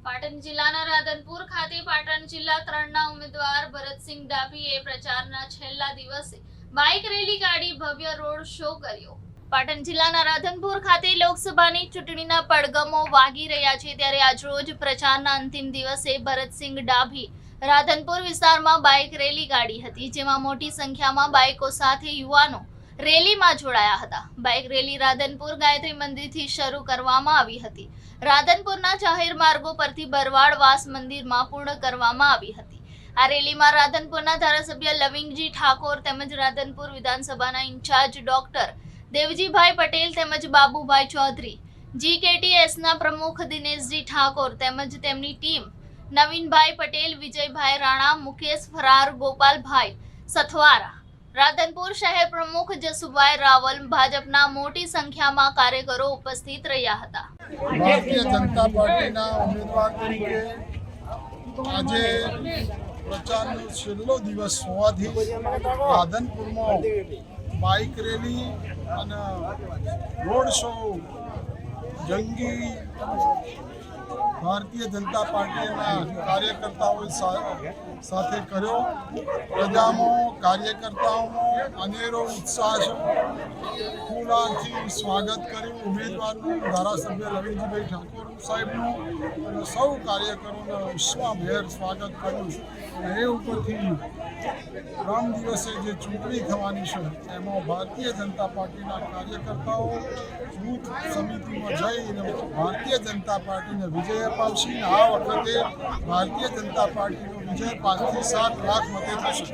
પાટણ જિલ્લાના રાધનપુર ખાતે પાટણ જિલ્લા 3ના ઉમેદવાર ભરતસિંહ ડાભીએ પ્રચારના છેલ્લા દિવસે બાઇક રેલી કાઢી ભવ્ય રોડ શો કર્યો। પાટણ જિલ્લાના રાધનપુર ખાતે લોકસભાની ચૂંટણીના પડઘમો વાગી રહ્યા છે, ત્યારે આજરોજ પ્રચારના અંતિમ દિવસે ભરતસિંહ ડાભી રાધનપુર વિસ્તારમાં બાઇક રેલી કાઢી હતી, જેમાં મોટી સંખ્યામાં બાઇકો સાથે યુવાનો રેલીમાં જોડાયા હતા। બાઇક રેલી રાધનપુર ગાયત્રી મંદિરથી શરૂ કરવામાં આવી હતી। રાધનપુરના જાહેર માર્ગો પરથી બરવાડ વાસ મંદિરમાં પૂર્ણ કરવામાં આવી હતી। આ રેલીમાં રાધનપુરના ધારાસભ્ય લવિંગજી ઠાકોર તેમજ રાધનપુર વિધાનસભાના ઇન્ચાર્જ ડોક્ટર દેવજીભાઈ પટેલ તેમજ બાબુભાઈ ચૌધરી, GKTSના પ્રમુખ દિનેશજી ઠાકોર તેમજ તેમની ટીમ, નવીનભાઈ પટેલ, વિજયભાઈ રાણા, મુકેશ ફરાર, ગોપાલભાઈ સથવારા, રાધનપુર શહેર પ્રમુખ જસુભાઈ રાવલ, ભાજપના મોટી સંખ્યામાં કાર્યકરો ઉપસ્થિત રહ્યા હતા। ભારતીય જનતા પાર્ટીના ઉમેદવાર તરીકે આજે પ્રચારનો છેલ્લો દિવસ હોવાથી રાધનપુરમાં બાઇક રેલી અને રોડ શો જંગી ભારતીય જનતા પાર્ટીના કાર્યકર્તાઓ સાથે કર્યો। પ્રજામાં કાર્યકર્તાઓમાં અનેરો ઉત્સાહ છે। ફૂલહારથી સ્વાગત કર્યું ઉમેદવારનું, ધારાસભ્ય લવિંગજીભાઈ ઠાકોર સાહેબનું, અને સૌ કાર્યકરોને ઉષ્માભેર સ્વાગત કર્યું। એ ઉપરથી 3 દિવસે જે ચૂંટણી થવાની છે એમાં ભારતીય જનતા પાર્ટીના કાર્યકર્તાઓ બૂથ સમિતિમાં જઈને ભારતીય જનતા પાર્ટીને વિજય અપાવશે। આ વખતે ભારતીય જનતા પાર્ટીનો વિજય 5 થી 7 લાખ મતે થશે।